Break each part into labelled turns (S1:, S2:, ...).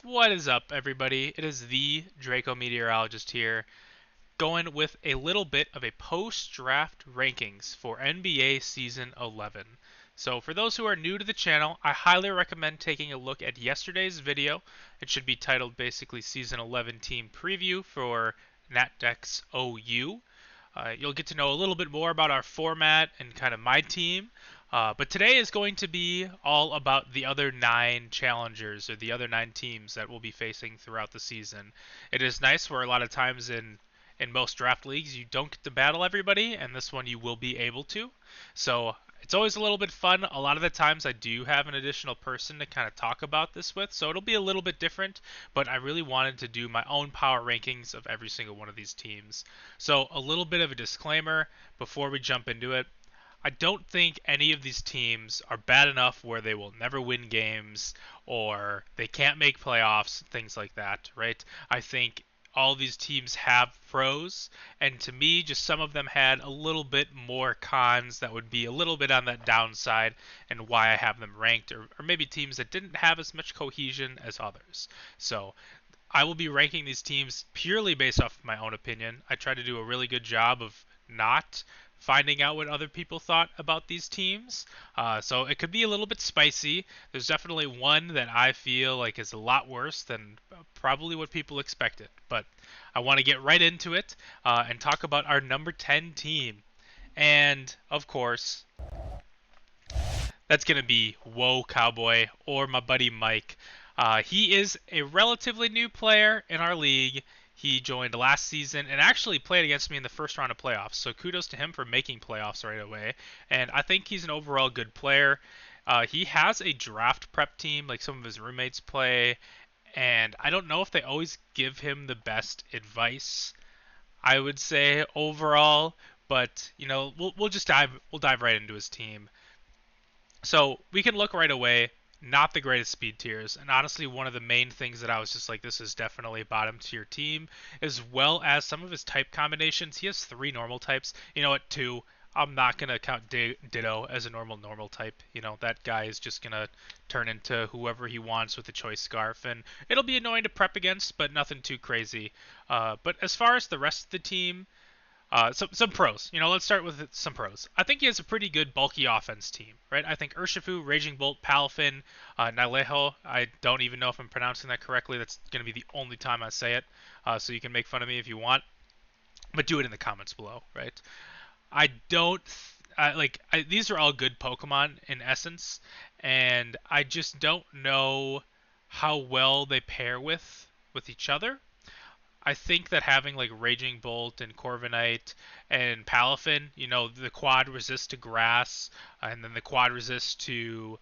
S1: What is up, everybody? It is the Draco Meteorologist here, going with a little bit of a post-draft rankings for NBA Season 11. So, for those who are new to the channel, I highly recommend taking a look at yesterday's video. It should be titled basically Season 11 Team Preview for NatDex OU. You'll get to know a little bit more about our format and kind of my team. But today is going to be all about the other 9 challengers or the other 9 teams that we'll be facing throughout the season. It is nice where a lot of times in most draft leagues you don't get to battle everybody, and this one you will be able to. So it's always a little bit fun. A lot of the times I do have an additional person to kind of talk about this with, so it'll be a little bit different, but I really wanted to do my own power rankings of every single one of these teams. So a little bit of a disclaimer before we jump into it. I don't think any of these teams are bad enough where they will never win games or they can't make playoffs, things like that, right? I think all these teams have pros, and to me, just some of them had a little bit more cons that would be a little bit on that downside, and why I have them ranked, or maybe teams that didn't have as much cohesion as others. So I will be ranking these teams purely based off of my own opinion. I try to do a really good job of not finding out what other people thought about these teams. So it could be a little bit spicy. There's definitely one that I feel like is a lot worse than probably what people expected. But I want to get right into it and talk about our number 10 team. And of course, that's going to be Whoa Cowboy or my buddy Mike. He is a relatively new player in our league. He joined last season and actually played against me in the first round of playoffs. So kudos to him for making playoffs right away. And I think he's an overall good player. He has a draft prep team, like some of his roommates play, and I don't know if they always give him the best advice. I would say overall, but we'll dive right into his team. So we can look right away. Not the greatest speed tiers, and honestly, one of the main things that I was just like, this is definitely a bottom tier team, as well as some of his type combinations. He has 3 normal types. You know what? 2. I'm not gonna count Ditto as a normal type. You know, that guy is just gonna turn into whoever he wants with a choice scarf, and it'll be annoying to prep against, but nothing too crazy. But as far as the rest of the team, some pros. Let's start with some pros. I think he has a pretty good bulky offense team, right? I think Urshifu, Raging Bolt, Palafin, Nalejo. I don't even know if I'm pronouncing that correctly. That's going to be the only time I say it. So you can make fun of me if you want, but do it in the comments below, right? I don't these are all good Pokemon in essence, and I just don't know how well they pair with each other. I think that having like Raging Bolt and Corviknight and Palafin, the quad resist to grass, and then the quad resist to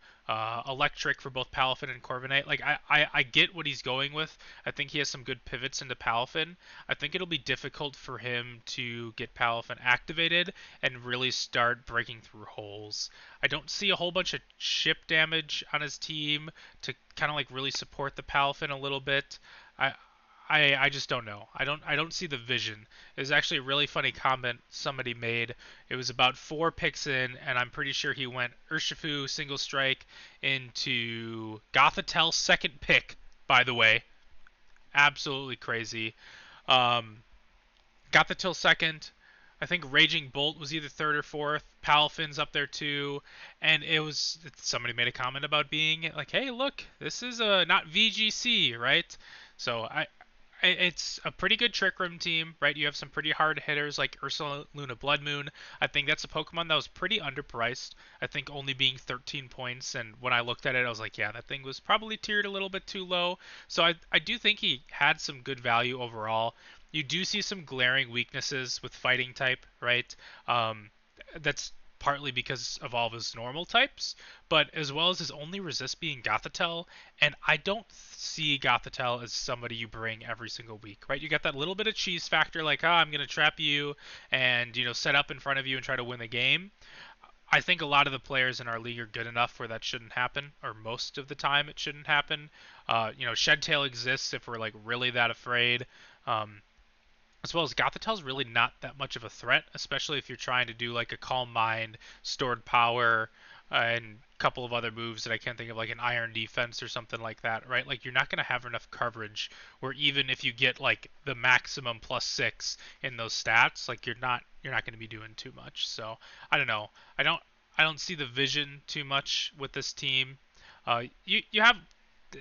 S1: electric for both Palafin and Corviknight. Like I get what he's going with. I think he has some good pivots into Palafin. I think it'll be difficult for him to get Palafin activated and really start breaking through holes. I don't see a whole bunch of chip damage on his team to kind of like really support the Palafin a little bit. I I just don't know. I don't see the vision. It was actually a really funny comment somebody made. It was about 4 picks in, and I'm pretty sure he went Urshifu single strike into Gothitelle second pick. By the way, absolutely crazy. Um, Gothitelle second. I think Raging Bolt was either third or fourth. Palafin's up there too, and it was somebody made a comment about being like, "Hey, look, this is not VGC, right?" So it's a pretty good Trick Room team, right? You have some pretty hard hitters like Ursula Luna Blood Moon. I think that's a Pokemon that was pretty underpriced. I think only being 13 points, and when I looked at it, I was like, yeah, that thing was probably tiered a little bit too low. So I do think he had some good value overall. You do see some glaring weaknesses with Fighting type, right? That's partly because of all of his normal types, but as well as his only resist being Gothitelle, and I don't see Gothitelle as somebody you bring every single week, right? You got that little bit of cheese factor, like, I'm going to trap you and, set up in front of you and try to win the game. I think a lot of the players in our league are good enough where that shouldn't happen, or most of the time it shouldn't happen. Shed exists if we're, like, really that afraid. As well as Gothitel's really not that much of a threat, especially if you're trying to do like a Calm Mind, Stored Power, and a couple of other moves that I can't think of, like an iron defense or something like that, right? Like you're not going to have enough coverage where even if you get like the maximum +6 in those stats, like you're not going to be doing too much. So I don't know. I don't see the vision too much with this team. You have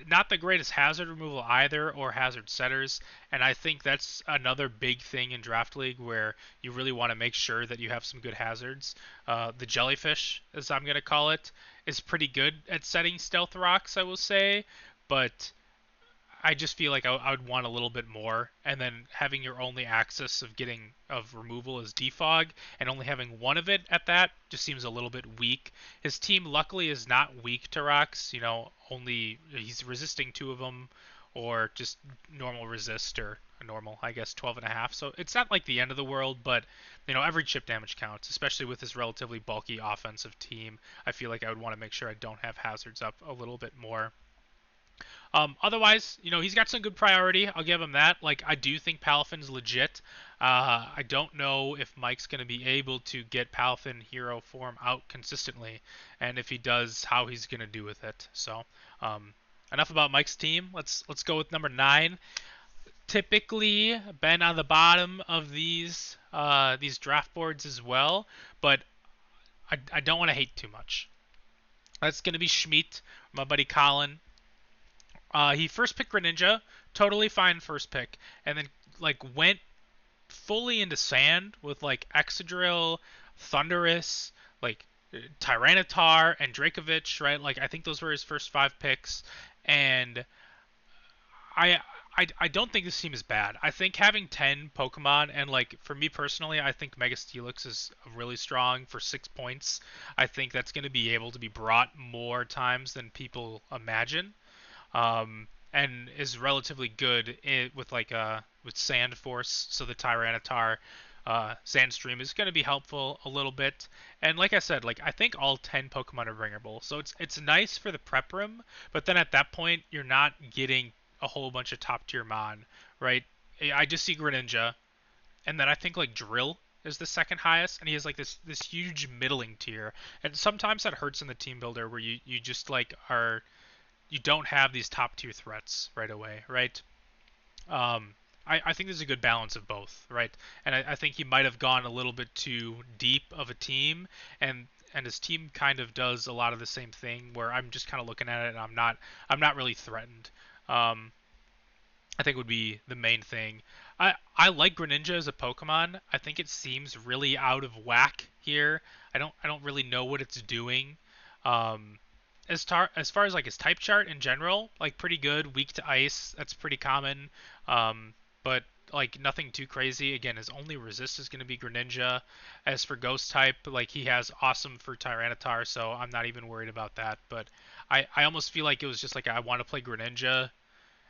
S1: not the greatest hazard removal either, or hazard setters, and I think that's another big thing in draft league where you really want to make sure that you have some good hazards. The jellyfish, as I'm gonna call it, is pretty good at setting stealth rocks, I will say, but I just feel like I would want a little bit more, and then having your only access of getting of removal is defog, and only having one of it at that just seems a little bit weak. His team luckily is not weak to rocks, only he's resisting two of them, or just normal resist or a normal, I guess 12 and a half. So it's not like the end of the world, but every chip damage counts, especially with this relatively bulky offensive team. I feel like I would want to make sure I don't have hazards up a little bit more. Otherwise, he's got some good priority. I'll give him that. Like, I do think Palafin's legit. I don't know if Mike's going to be able to get Palafin hero form out consistently, and if he does, how he's going to do with it. So, enough about Mike's team. Let's go with number 9. Typically, been on the bottom of these draft boards as well, but I don't want to hate too much. That's going to be Schmidt, my buddy Colin. He first picked Greninja, totally fine first pick, and then like went fully into sand with like Excadrill, Thundurus, like Tyranitar, and Dracovic, right? Like I think those were his first 5 picks, and I. I don't think this team is bad. I think having 10 Pokemon, and like for me personally, I think Mega Steelix is really strong for 6 points. I think that's going to be able to be brought more times than people imagine, and is relatively good with with Sand Force. So the Tyranitar Sandstream is going to be helpful a little bit. And like I said, like I think all 10 Pokemon are bringable. So it's nice for the prep room, but then at that point you're not getting a whole bunch of top tier Mon, right? I just see Greninja, and then I think like Drill is the second highest, and he has like this huge middling tier. And sometimes that hurts in the team builder where you just like are you don't have these top tier threats right away, right? I think there's a good balance of both, right? And I think he might have gone a little bit too deep of a team, and his team kind of does a lot of the same thing where I'm just kind of looking at it and I'm not really threatened. Um, I think would be the main thing. I like Greninja as a Pokemon. I think it seems really out of whack here. I don't really know what it's doing. Um, as far as like his type chart in general, like pretty good. Weak to ice, that's pretty common. But like nothing too crazy. Again, his only resist is going to be Greninja. As for ghost type, like he has awesome for Tyranitar, so I'm not even worried about that. But I almost feel like it was just like I want to play Greninja,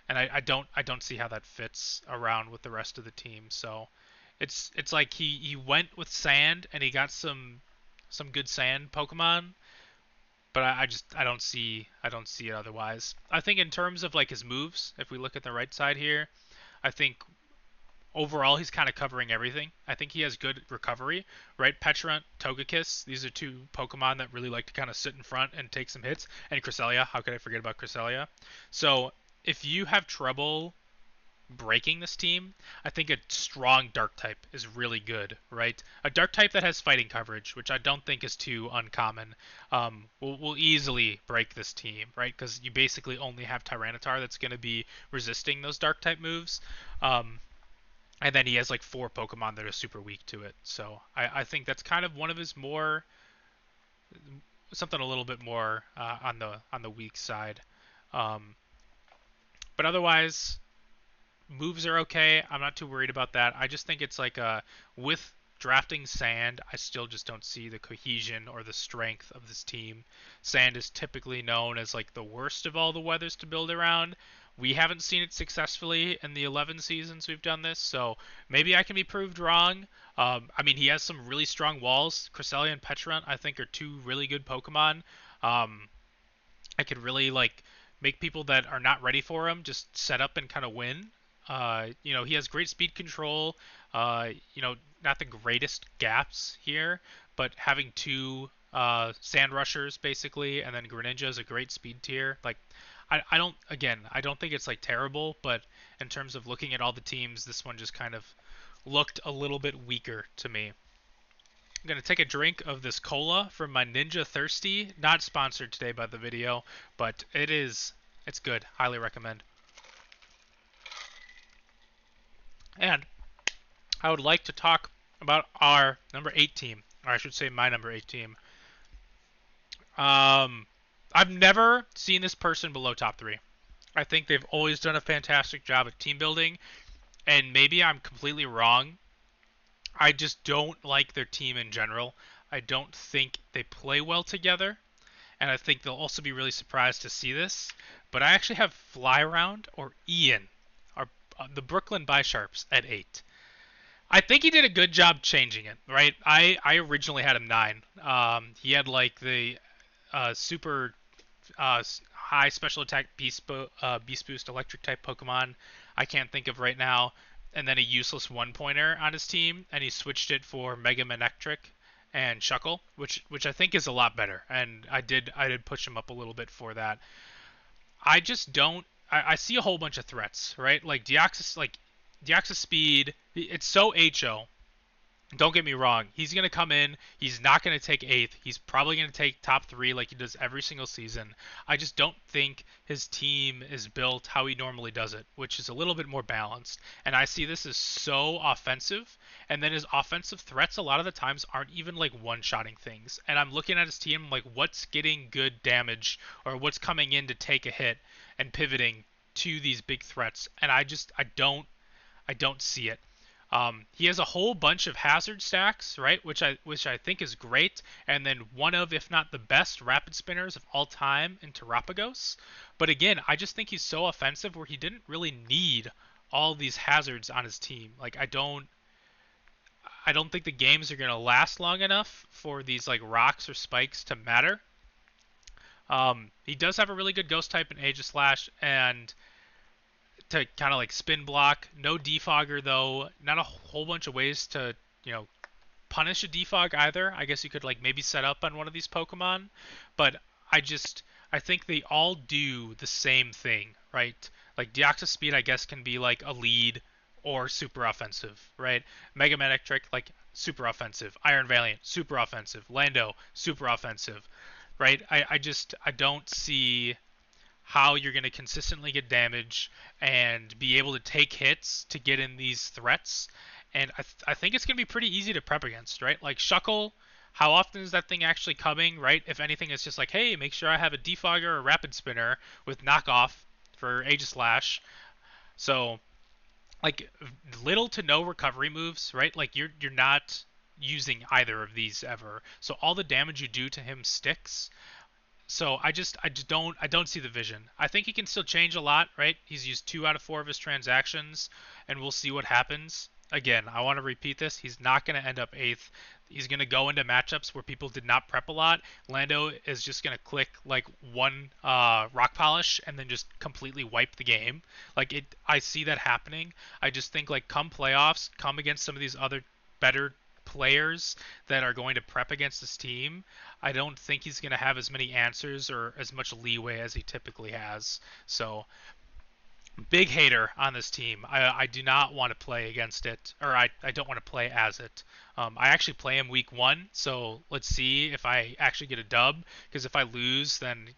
S1: and I don't see how that fits around with the rest of the team. So it's like he went with sand and he got some good sand Pokemon, but I don't see it otherwise. I think in terms of like his moves, if we look at the right side here, I think overall he's kind of covering everything. I think he has good recovery, right? Petulant, Togekiss, these are two Pokemon that really like to kind of sit in front and take some hits. And Cresselia, how could I forget about Cresselia? So if you have trouble breaking this team, I think a strong dark type is really good, right? A dark type that has fighting coverage, which I don't think is too uncommon, will easily break this team, right? Because you basically only have Tyranitar that's going to be resisting those dark type moves. And then he has like 4 Pokemon that are super weak to it. So I think that's kind of one of his more something a little bit more on the weak side. Um, but otherwise, moves are okay. I'm not too worried about that. I just think it's like with drafting Sand, I still just don't see the cohesion or the strength of this team. Sand is typically known as like the worst of all the weathers to build around. We haven't seen it successfully in the 11 seasons we've done this, so maybe I can be proved wrong. I mean, he has some really strong walls. Cresselia and Petulant, I think, are two really good Pokemon. Um, I could really like make people that are not ready for him just set up and kind of win. He has great speed control. Not the greatest gaps here, but having two sand rushers basically, and then Greninja is a great speed tier. Like, I don't think it's like terrible, but in terms of looking at all the teams, this one just kind of looked a little bit weaker to me. I'm gonna take a drink of this cola from my Ninja Thirsty. Not sponsored today by the video, but it's good. Highly recommend. And I would like to talk about our number 8 team, or I should say my number 8 team. I've never seen this person below top 3. I think they've always done a fantastic job at team building, and maybe I'm completely wrong. I just don't like their team in general. I don't think they play well together, and I think they'll also be really surprised to see this. But I actually have Flyround or Ian, the Brooklyn Bisharps, at 8. I think he did a good job changing it, right? I originally had him 9. He had like the super high special attack beast boost electric type Pokemon I can't think of right now, and then a useless one pointer on his team, and he switched it for Mega Manectric and Shuckle, which I think is a lot better, and I did push him up a little bit for that. I just don't. I see a whole bunch of threats, right? Like Deoxys speed. It's so HO. Don't get me wrong. He's going to come in. He's not going to take 8th. He's probably going to take top 3 like he does every single season. I just don't think his team is built how he normally does it, which is a little bit more balanced. And I see this as so offensive. And then his offensive threats a lot of the times aren't even like one-shotting things. And I'm looking at his team like what's getting good damage or what's coming in to take a hit and pivoting to these big threats. And I don't see it. He has a whole bunch of hazard stacks, right? Which I think is great, and then one of, if not the best, rapid spinners of all time in Terapagos. But again, I just think he's so offensive where he didn't really need all these hazards on his team. Like I don't think the games are gonna last long enough for these like rocks or spikes to matter. He does have a really good ghost type in Aegislash and to kind of like spin block. No defogger though. Not a whole bunch of ways to punish a defog either. I guess you could like maybe set up on one of these Pokemon, but I think they all do the same thing, right? Like Deoxys Speed I guess can be like a lead or super offensive, right? Mega Manectric like super offensive. Iron Valiant super offensive. Lando super offensive, right? I don't see how you're going to consistently get damage and be able to take hits to get in these threats. And I think it's going to be pretty easy to prep against, right? Like Shuckle, how often is that thing actually coming, right? If anything, it's just like, hey, make sure I have a Defogger or a Rapid Spinner with knockoff for Aegislash. So, like, little to no recovery moves, right? Like, you're not using either of these ever. So all the damage you do to him sticks. So I just don't see the vision. I think he can still change a lot, right? He's used 2 out of 4 of his transactions, and we'll see what happens. Again, I want to repeat this. He's not going to end up 8th. He's going to go into matchups where people did not prep a lot. Lando is just going to click like one rock polish and then just completely wipe the game. I see that happening. I just think like come playoffs, come against some of these other better players that are going to prep against this team, I don't think he's going to have as many answers or as much leeway as he typically has. So, big hater on this team. I do not want to play against it, or I don't want to play as it. I actually play him week 1, so let's see if I actually get a dub, because if I lose, then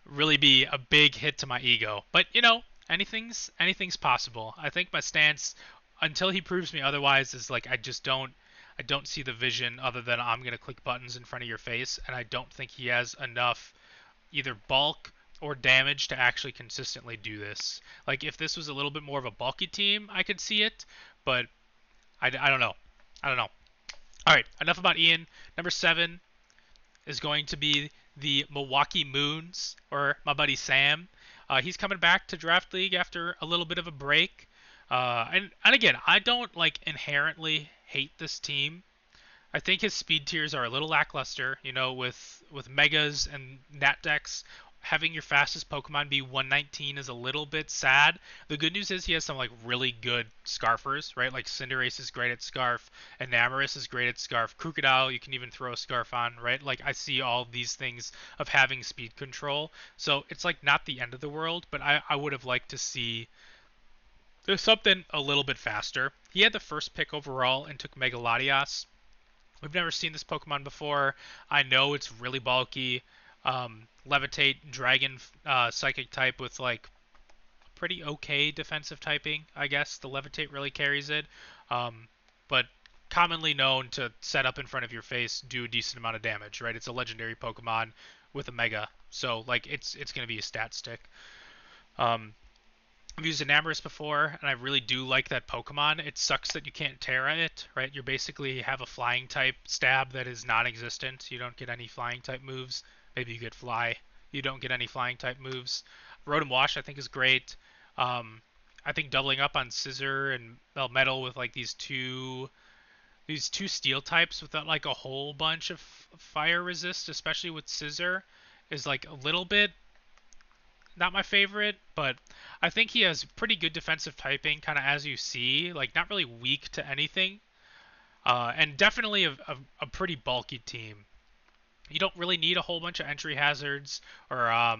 S1: really be a big hit to my ego. But, anything's possible. I think my stance until he proves me otherwise is like I don't see the vision other than I'm going to click buttons in front of your face, and I don't think he has enough either bulk or damage to actually consistently do this. Like if this was a little bit more of a bulky team, I could see it, but I don't know. I don't know. All right, enough about Ian. Number 7 is going to be the Milwaukee Moons, or my buddy Sam. He's coming back to Draft League after a little bit of a break. And again, I don't like inherently hate this team. I think his speed tiers are a little lackluster, with Megas and Nat decks having your fastest Pokemon be 119 is a little bit sad. The good news is he has some like really good Scarfers, right? Like Cinderace is great at Scarf, Enamorus is great at Scarf, Crocodile you can even throw a Scarf on, right? Like I see all these things of having speed control, so it's like not the end of the world, but I would have liked to see there's something a little bit faster. He had the first pick overall and took Mega Latias. We've never seen this Pokemon before. I know it's really bulky. Levitate, Dragon, Psychic type with like pretty okay defensive typing, I guess. The Levitate really carries it. Um, but commonly known to set up in front of your face, do a decent amount of damage, right? It's a legendary Pokemon with a Mega. So like it's going to be a stat stick. Um, I've used Enamorus before, and I really do like that Pokemon. It sucks that you can't Terra it, right? You basically have a flying type stab that is non-existent. You don't get any flying type moves. Maybe you get Fly. You don't get any flying type moves. Rotom Wash I think is great. Um, I think doubling up on Scissor and Melmetal with like these two Steel types without like a whole bunch of fire resist, especially with Scissor, is like a little bit not my favorite, but I think he has pretty good defensive typing, kind of as you see, like not really weak to anything, and definitely a pretty bulky team. You don't really need a whole bunch of entry hazards, or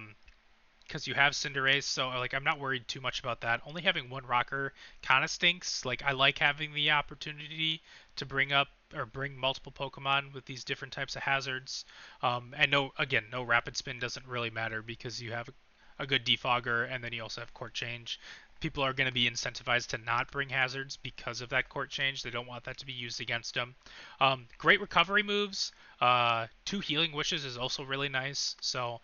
S1: because you have Cinderace, so like I'm not worried too much about that. Only having one rocker kind of stinks. Like I like having the opportunity to bring up or bring multiple Pokemon with these different types of hazards. And no, again, no rapid spin doesn't really matter because you have a good defogger, and then you also have court change. People are going to be incentivized to not bring hazards because of that court change. They don't want that to be used against them. Great recovery moves. Two healing wishes is also really nice. So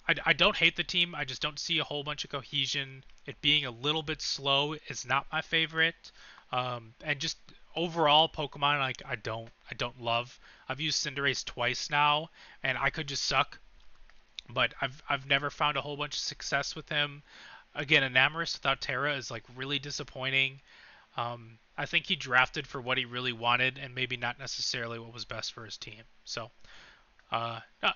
S1: I don't hate the team. I just don't see a whole bunch of cohesion. It being a little bit slow is not my favorite. And just overall Pokemon, like I don't love. I've used Cinderace twice now, and I could just suck. But I've never found a whole bunch of success with him. Again, Enamorus without Terra is like really disappointing. I think he drafted for what he really wanted, and maybe not necessarily what was best for his team. So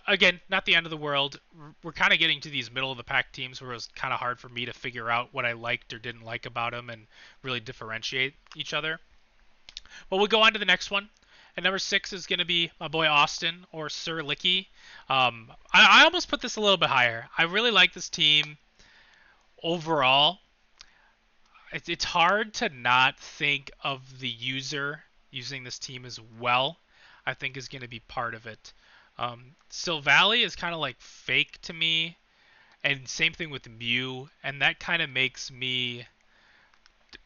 S1: again, not the end of the world. We're kind of getting to these middle of the pack teams where it was kind of hard for me to figure out what I liked or didn't like about them and really differentiate each other. But we'll go on to the next one. And number 6 is going to be my boy Austin, or Sir Licky. I almost put this a little bit higher. I really like this team overall. It's hard to not think of the user using this team as well. I think is going to be part of it. Silvally is kind of like fake to me, and same thing with Mew, and that kind of makes me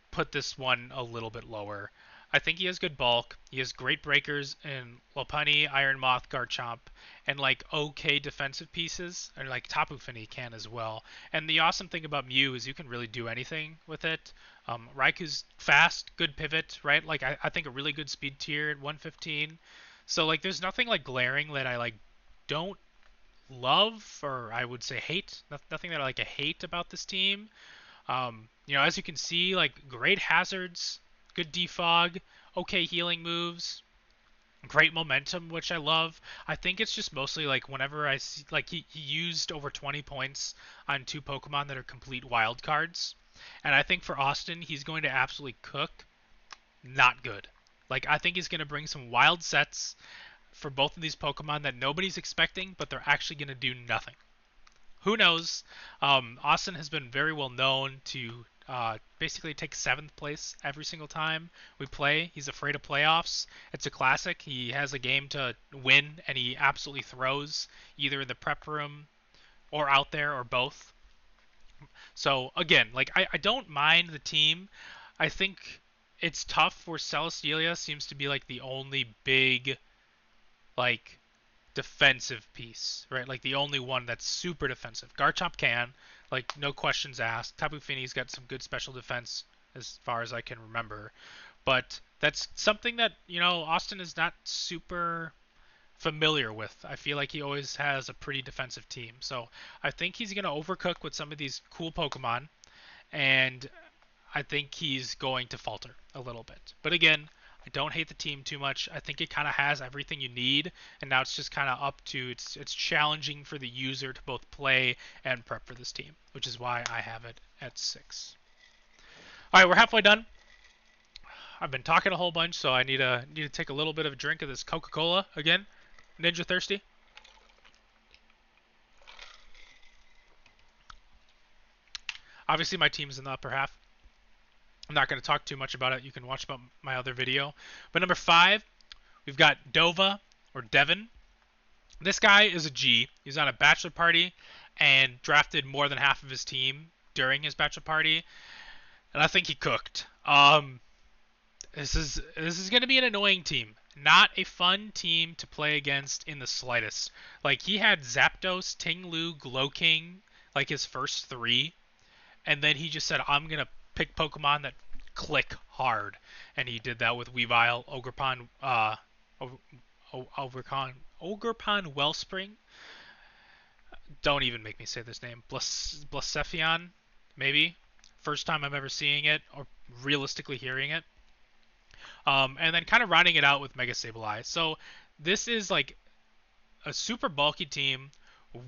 S1: put this one a little bit lower. I think he has good bulk. He has great breakers in Lopunny, Iron Moth, Garchomp, and like okay defensive pieces, and like Tapu Fini can as well. And the awesome thing about Mew is you can really do anything with it. Raiku's fast, good pivot, right? Like I think a really good speed tier at 115. So like there's nothing like glaring that I like don't love, or I would say hate. Nothing that I like hate about this team. As you can see, like great hazards, good defog, okay healing moves, great momentum, which I love. I think it's just mostly like whenever I see like he used over 20 points on two Pokemon that are complete wild cards. And I think for Austin, he's going to absolutely cook. Not good. Like I think he's going to bring some wild sets for both of these Pokemon that nobody's expecting, but they're actually going to do nothing. Who knows? Austin has been very well known to basically take 7th place every single time we play. He's afraid of playoffs. It's a classic. He has a game to win, and he absolutely throws either in the prep room or out there or both. So again, like I don't mind the team. I think it's tough where Celestelia seems to be like the only big like defensive piece, right? Like the only one that's super defensive. Garchomp can, like no questions asked. Tapu Fini's got some good special defense as far as I can remember, but that's something that Austin is not super familiar with. I feel like he always has a pretty defensive team, so I think he's gonna overcook with some of these cool Pokemon, and I think he's going to falter a little bit. But again, I don't hate the team too much. I think it kind of has everything you need, and now it's just kind of up to it's challenging for the user to both play and prep for this team, which is why I have it at 6. All right, we're halfway done. I've been talking a whole bunch, so I need to take a little bit of a drink of this Coca-Cola again. Ninja thirsty. Obviously, my team's in the upper half. I'm not going to talk too much about it. You can watch about my other video. But number 5, we've got Dova or Devin. This guy is a G. He's on a bachelor party and drafted more than half of his team during his bachelor party, and I think he cooked. This is going to be an annoying team. Not a fun team to play against in the slightest. Like, he had Zapdos, Ting-Lu, Glowking, like his first 3, and then he just said, I'm going to pick Pokemon that click hard. And he did that with Weavile, Ogerpon Wellspring. Don't even make me say this name. Blacephion, maybe. First time I'm ever seeing it, or realistically hearing it. And then kind of rounding it out with Mega Sableye. So this is like a super bulky team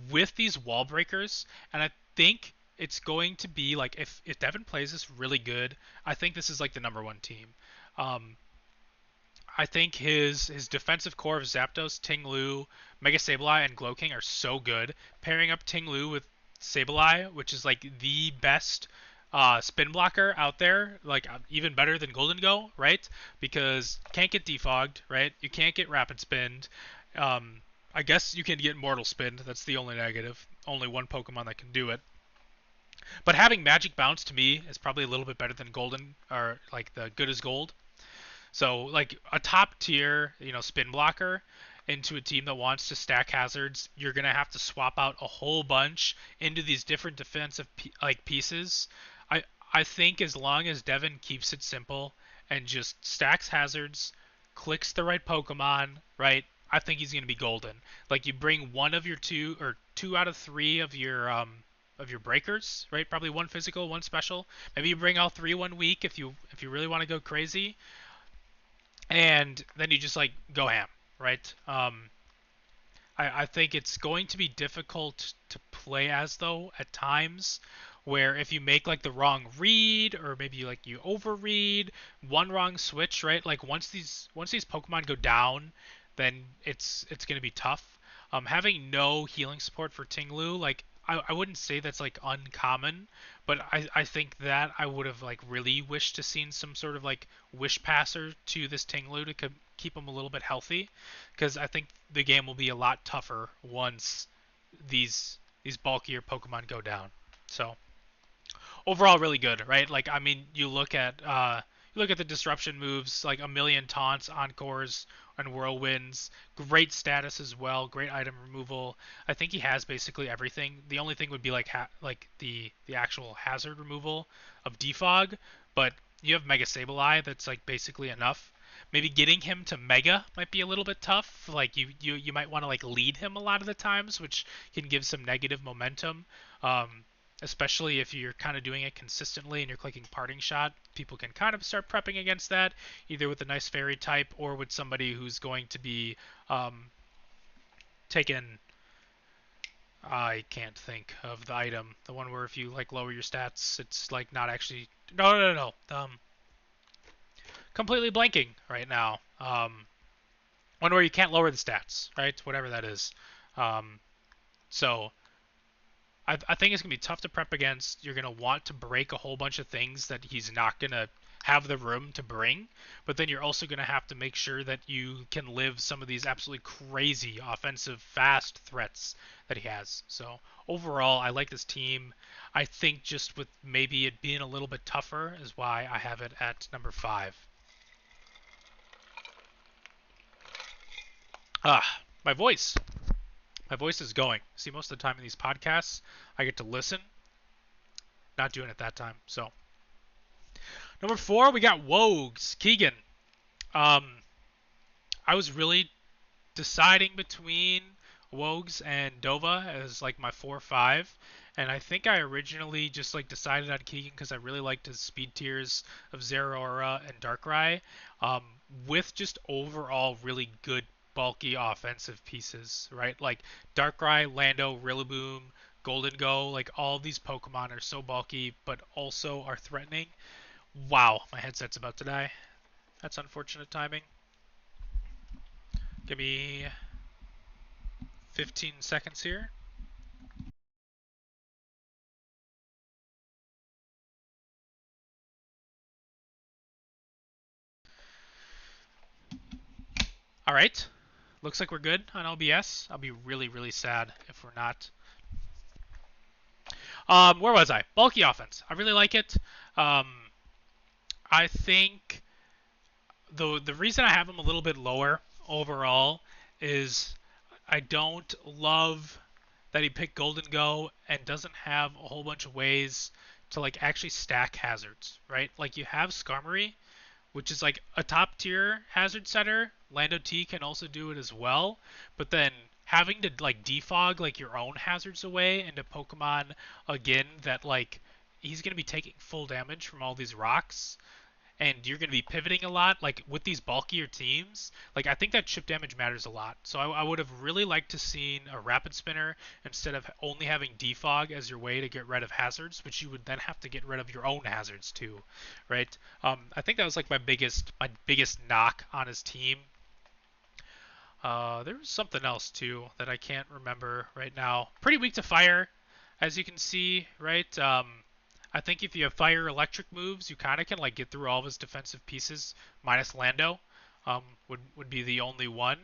S1: with these wall breakers, and I think it's going to be like if Devin plays this really good, I think this is like the number 1 team. I think his defensive core of Zapdos, Ting-Lu, Mega Sableye, and Glowking are so good. Pairing up Ting-Lu with Sableye, which is like the best spin blocker out there, like even better than Golden Go, right? Because you can't get defogged, right? You can't get rapid spinned. I guess you can get mortal spinned. That's the only negative. Only one Pokemon that can do it. But having Magic Bounce to me is probably a little bit better than Golden, or like the Good as Gold. So like a top tier, spin blocker into a team that wants to stack hazards, you're gonna have to swap out a whole bunch into these different defensive pieces. I think as long as Devin keeps it simple and just stacks hazards, clicks the right Pokemon, right? I think he's gonna be golden. Like, you bring one of your 2 or 2 out of 3 of your breakers, right? Probably 1 physical, 1 special. Maybe you bring all 3 one week if you really want to go crazy, and then you just like go ham, right? I think it's going to be difficult to play as, though, at times, where if you make like the wrong read, or maybe like you overread, one wrong switch, right? Like once these Pokemon go down, then it's going to be tough. Having no healing support for Ting-Lu, like I wouldn't say that's like uncommon, but I think that I would have like really wished to seen some sort of like wish passer to this Ting-Lu to keep him a little bit healthy, because I think the game will be a lot tougher once these bulkier Pokemon go down. So overall, really good, right? Like, I mean, you look at the disruption moves, like a million taunts, encores, and whirlwinds. Great status as well. Great item removal. I think he has basically everything. The only thing would be like the actual hazard removal of defog, but you have Mega Sableye that's like basically enough. Maybe getting him to Mega might be a little bit tough. Like you might want to like lead him a lot of the times, which can give some negative momentum. Especially if you're kind of doing it consistently and you're clicking Parting Shot, people can kind of start prepping against that, either with a nice fairy type or with somebody who's going to be taken. I can't think of the item. The one where if you like lower your stats, it's like not actually. No. Completely blanking right now. One where you can't lower the stats, right? Whatever that is. So I think it's going to be tough to prep against. You're going to want to break a whole bunch of things that he's not going to have the room to bring, but then you're also going to have to make sure that you can live some of these absolutely crazy offensive fast threats that he has. So overall, I like this team. I think just with maybe it being a little bit tougher is why I have it at number 5. My voice. My voice is going. See, most of the time in these podcasts, I get to listen. Not doing it that time. So, number 4, we got Wogs. Keegan. I was really deciding between Wogs and Dova as like my 4-5. And I think I originally just like decided on Keegan because I really liked his speed tiers of Zeraora and Darkrai. with just overall really good bulky offensive pieces, right? Like Darkrai, Lando, Rillaboom, Golden Go, like all these Pokemon are so bulky but also are threatening. Wow, my headset's about to die. That's unfortunate timing. Give me 15 seconds here. All right. Looks like we're good on LBS. I'll be really, really sad if we're not. Where was I? Bulky offense. I really like it. Um, I think the reason I have him a little bit lower overall is I don't love that he picked Golden Go and doesn't have a whole bunch of ways to like actually stack hazards, right? Like you have Skarmory, which is like a top tier hazard setter. Lando T can also do it as well, but then having to like defog like your own hazards away into Pokemon again that like he's gonna be taking full damage from all these rocks and you're going to be pivoting a lot, like with these bulkier teams, like I think that chip damage matters a lot. So I would have really liked to seen a rapid spinner instead of only having defog as your way to get rid of hazards, which you would then have to get rid of your own hazards too, right? I think that was like my biggest knock on his team. There was something else too that I can't remember right now. Pretty weak to fire, as you can see, right? I think if you have fire electric moves, you kind of can like get through all of his defensive pieces, minus Lando, would be the only one.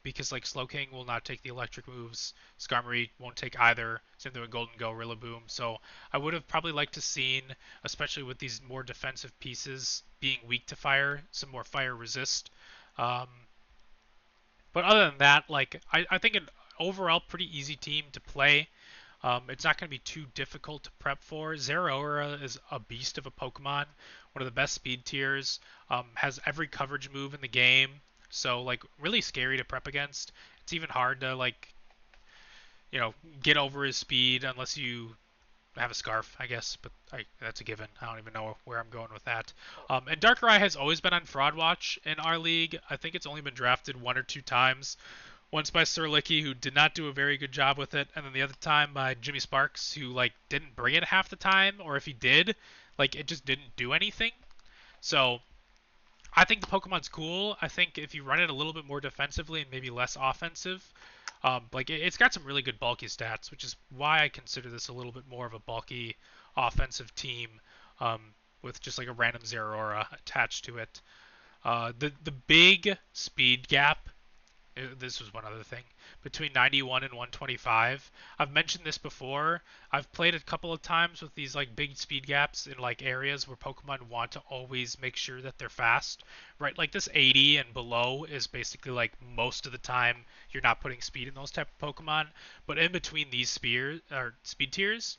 S1: Because like Slowking will not take the electric moves, Skarmory won't take either. Same thing with Golden Go, Rillaboom. So I would have probably liked to seen, especially with these more defensive pieces being weak to fire, some more fire resist. Um, but other than that, like I think an overall pretty easy team to play. It's not going to be too difficult to prep for. Zeraora is a beast of a Pokemon, one of the best speed tiers. Has every coverage move in the game, so like really scary to prep against. It's even hard to like get over his speed unless you have a scarf, I guess, but that's a given. I don't even know where I'm going with that. And Darkrai has always been on Fraud Watch in our league. I think it's only been drafted one or two times. Once by Sir Licky, who did not do a very good job with it, and then the other time by Jimmy Sparks, who like didn't bring it half the time, or if he did, like it just didn't do anything. So I think the Pokemon's cool. I think if you run it a little bit more defensively and maybe less offensive, like it's got some really good bulky stats, which is why I consider this a little bit more of a bulky offensive team um, with just like a random Zeraora attached to it. The big speed gap, this was one other thing, between 91 and 125. I've mentioned this before. I've played a couple of times with these like big speed gaps in like areas where Pokemon want to always make sure that they're fast, right? Like this 80 and below is basically like most of the time you're not putting speed in those type of Pokemon, but in between these speed tiers,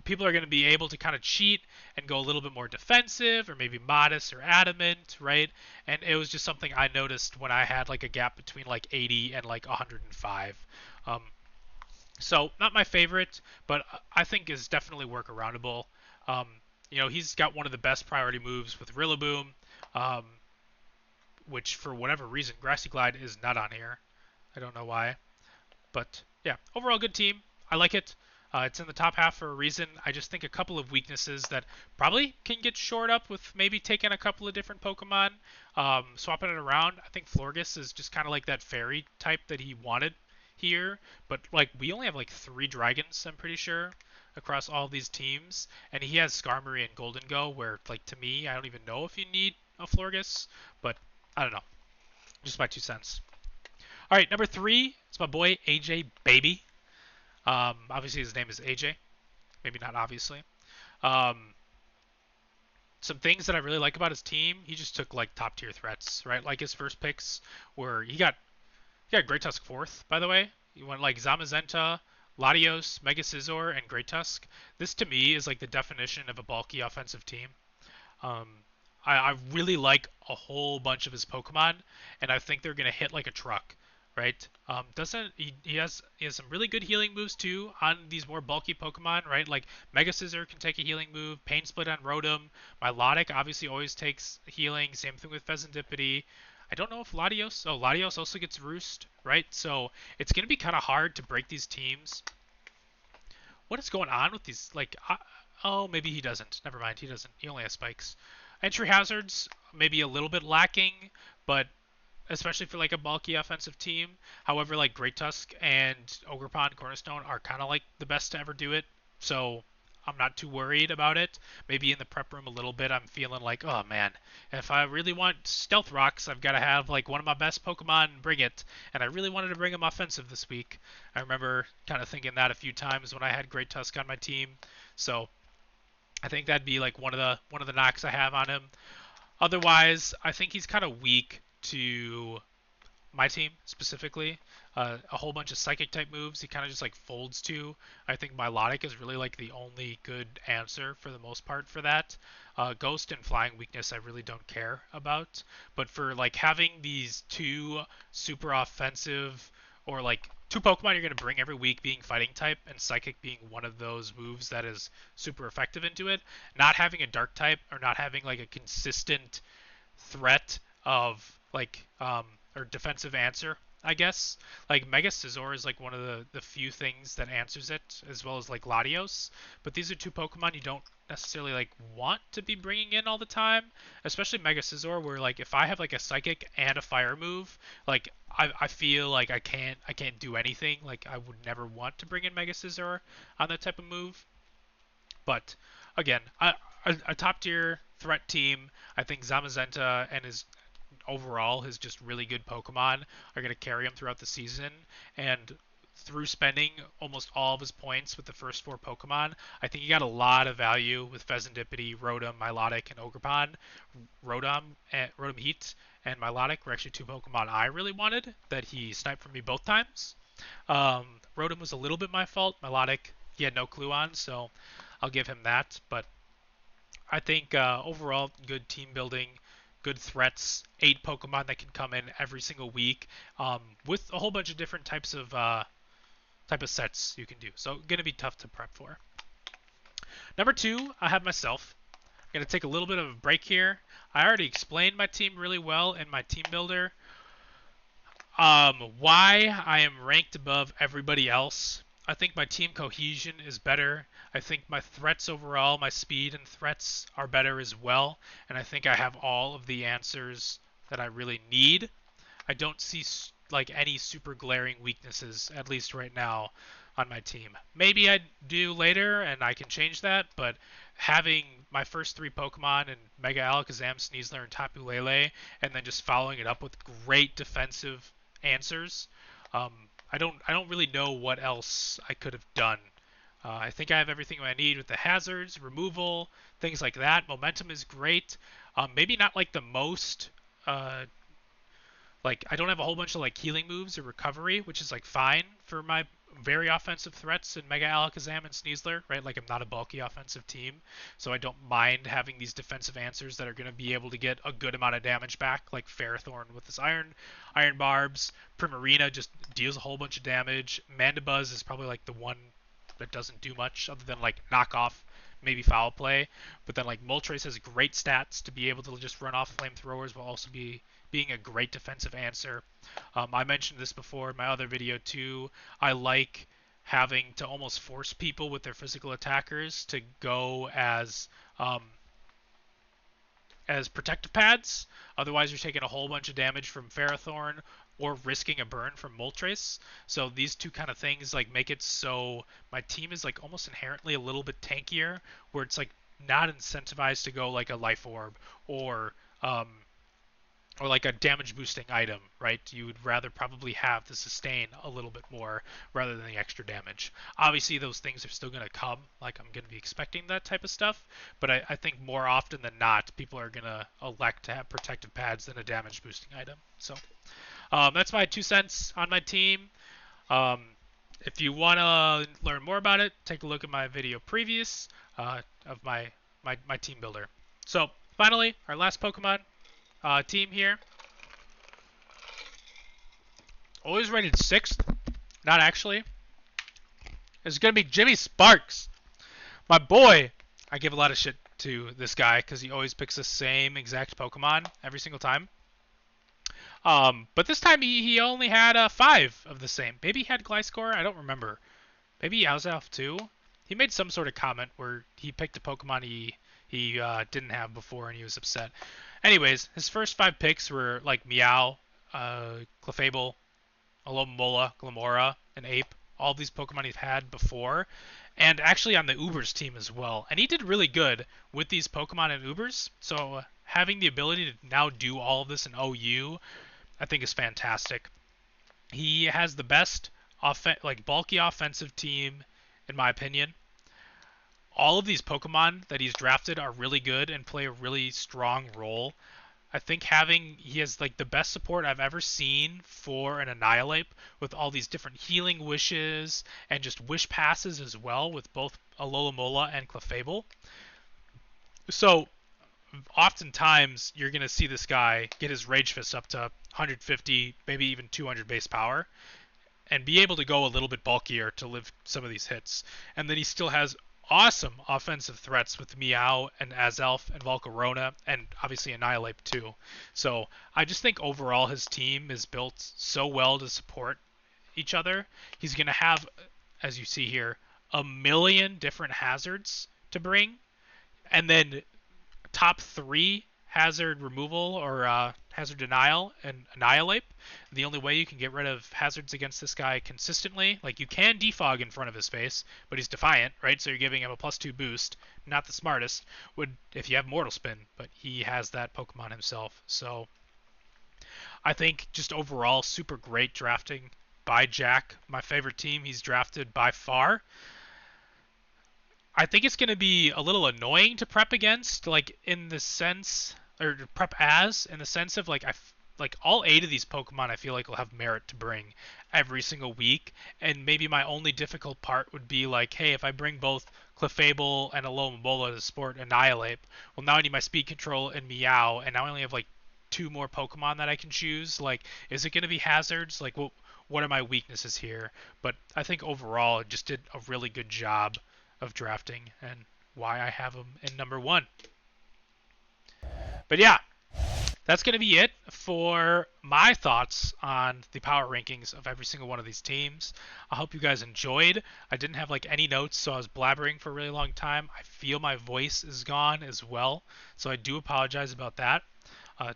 S1: people are going to be able to kind of cheat and go a little bit more defensive or maybe modest or adamant, right? And it was just something I noticed when I had like a gap between like 80 and like 105. Um, so not my favorite, but I think is definitely workaroundable. Um, he's got one of the best priority moves with Rillaboom, um, which for whatever reason, Grassy Glide is not on here. I don't know why. But yeah, overall good team. I like it. It's in the top half for a reason. I just think a couple of weaknesses that probably can get shored up with maybe taking a couple of different Pokemon, swapping it around. I think Florges is just kind of like that fairy type that he wanted here, but like we only have like 3 dragons, I'm pretty sure, across all these teams, and he has Skarmory and Golden Go, where like to me, I don't even know if you need a Florges, but I don't know. Just my 2 cents. All right, number 3 is my boy AJ Baby. Obviously, his name is AJ. Maybe not obviously. Um, some things that I really like about his team, he just took like top tier threats, right? Like his first picks where he got Great Tusk fourth, by the way. He went like Zamazenta, Latios, Mega Scizor, and Great Tusk. This to me is like the definition of a bulky offensive team. Um, I really like a whole bunch of his Pokemon, and I think they're gonna hit like a truck, right? Doesn't he has some really good healing moves too on these more bulky Pokemon, right? Like Mega Scissor can take a healing move, Pain Split on Rotom, Milotic obviously always takes healing. Same thing with Pheasantipity. I don't know if Latios. Oh, Latios also gets Roost, right? So it's gonna be kind of hard to break these teams. What is going on with these? Like, oh, maybe he doesn't. Never mind, he doesn't. He only has spikes. Entry hazards maybe a little bit lacking, but especially for like a bulky offensive team. However, like Great Tusk and Ogerpon Cornerstone are kind of like the best to ever do it. So I'm not too worried about it. Maybe in the prep room a little bit, I'm feeling like, oh man, if I really want Stealth Rocks, I've got to have like one of my best Pokemon bring it. And I really wanted to bring him offensive this week. I remember kind of thinking that a few times when I had Great Tusk on my team. So I think that'd be like one of the knocks I have on him. Otherwise, I think he's kind of weak to my team specifically. A whole bunch of psychic type moves he kind of just like folds to. I think Milotic is really like the only good answer for the most part for that. Ghost and Flying Weakness I really don't care about. But for like having these two super offensive or like two Pokemon you're going to bring every week being fighting type and psychic being one of those moves that is super effective into it, not having a dark type or not having like a consistent threat of like or defensive answer, I guess. Like Mega Scizor is like one of the few things that answers it, as well as like Latios. But these are two Pokemon you don't necessarily like want to be bringing in all the time, especially Mega Scizor, where like if I have like a Psychic and a Fire move, like I feel like I can't do anything. Like I would never want to bring in Mega Scizor on that type of move. But again, a top tier threat team. I think Zamazenta and his overall his just really good Pokemon are going to carry him throughout the season. And through spending almost all of his points with the first four Pokemon, I think he got a lot of value with Pheasantipity, Rotom, Milotic, and Ogerpon. Rotom Heat and Milotic were actually two Pokemon I really wanted that he sniped from me both times. Rotom was a little bit my fault. Milotic, he had no clue on, so I'll give him that. But I think overall, good team building, good threats, 8 Pokemon that can come in every single week with a whole bunch of different type of sets you can do. So gonna be tough to prep for. Number 2, I have myself. I'm gonna take a little bit of a break here. I already explained my team really well in my team builder. Why I am ranked above everybody else. I think my team cohesion is better. I think my threats overall, my speed and threats are better as well. And I think I have all of the answers that I really need. I don't see like any super glaring weaknesses, at least right now, on my team. Maybe I do later and I can change that, but having my first 3 Pokemon in Mega Alakazam, Sneasler, and Tapu Lele, and then just following it up with great defensive answers, I don't really know what else I could have done. I think I have everything I need with the hazards, removal, things like that. Momentum is great. Maybe not like the most like I don't have a whole bunch of like healing moves or recovery, which is like fine for my very offensive threats in Mega Alakazam and Sneasler, right? Like I'm not a bulky offensive team, so I don't mind having these defensive answers that are going to be able to get a good amount of damage back, like Ferrothorn with his Iron Barbs. Primarina just deals a whole bunch of damage. Mandibuzz is probably like the one that doesn't do much other than like knock off maybe foul play. But then like Moltres has great stats to be able to just run off flamethrowers while also being a great defensive answer. I mentioned this before in my other video too. I like having to almost force people with their physical attackers to go as protective pads. Otherwise, you're taking a whole bunch of damage from Ferrothorn or risking a burn from Moltres. So these two kind of things like make it so my team is like almost inherently a little bit tankier, where it's like not incentivized to go like a Life Orb or like a damage boosting item, right? You would rather probably have the sustain a little bit more rather than the extra damage. Obviously, those things are still going to come. Like, I'm going to be expecting that type of stuff. But I think more often than not, people are going to elect to have protective pads than a damage boosting item. So that's my 2 cents on my team. If you want to learn more about it, take a look at my video previous of my team builder. So finally, our last Pokemon team here. always rated 6th. Not actually. It's going to be Jimmy Sparks. My boy. I give a lot of shit to this guy because he always picks the same exact Pokemon every single time. But this time he only had 5 of the same. Maybe he had Gliscor. I don't remember. Maybe Yowzelf too. He made some sort of comment where he picked a Pokemon he didn't have before and he was upset. Anyways, his first 5 picks were like Meow, Clefable, Alomomola, Glamora, and Ape. All these Pokemon he's had before, and actually on the Ubers team as well. And he did really good with these Pokemon and Ubers. So having the ability to now do all of this in OU, I think is fantastic. He has the best bulky offensive team, in my opinion. All of these Pokemon that he's drafted are really good and play a really strong role. I think he has like the best support I've ever seen for an Annihilate with all these different healing wishes and just wish passes as well with both Alomomola and Clefable. So oftentimes you're going to see this guy get his Rage Fist up to 150, maybe even 200 base power and be able to go a little bit bulkier to live some of these hits. And then he still has awesome offensive threats with Meow and Azelf and Volcarona and obviously Annihilate too. So I just think overall his team is built so well to support each other. He's going to have, as you see here, a million different hazards to bring. And then top 3 hazard removal or hazard denial and Annihilate. The only way you can get rid of hazards against this guy consistently, like you can defog in front of his face, but he's Defiant, right? So you're giving him a +2 boost. Not the smartest would if you have Mortal Spin, but he has that Pokemon himself. So I think just overall super great drafting by Jack. My favorite team he's drafted by far. I think it's going to be a little annoying to prep against, like in the sense, or to prep as, in the sense of like all 8 of these Pokemon I feel like will have merit to bring every single week, and maybe my only difficult part would be like, hey, if I bring both Clefable and Alomomola to support Annihilate, well now I need my Speed Control and Meow, and now I only have like 2 more Pokemon that I can choose. Like, is it going to be hazards? Like, what are my weaknesses here? But I think overall it just did a really good job of drafting and why I have him in number 1. But yeah, that's going to be it for my thoughts on the power rankings of every single one of these teams. I hope you guys enjoyed. I didn't have like any notes, so I was blabbering for a really long time. I feel my voice is gone as well, so I do apologize about that.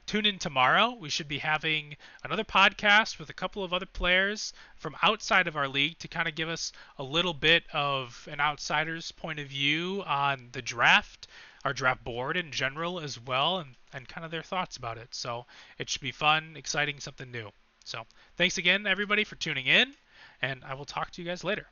S1: Tune in tomorrow. We should be having another podcast with a couple of other players from outside of our league to kind of give us a little bit of an outsider's point of view on the draft, our draft board in general as well, and kind of their thoughts about it. So it should be fun, exciting, something new. So thanks again, everybody, for tuning in, and I will talk to you guys later.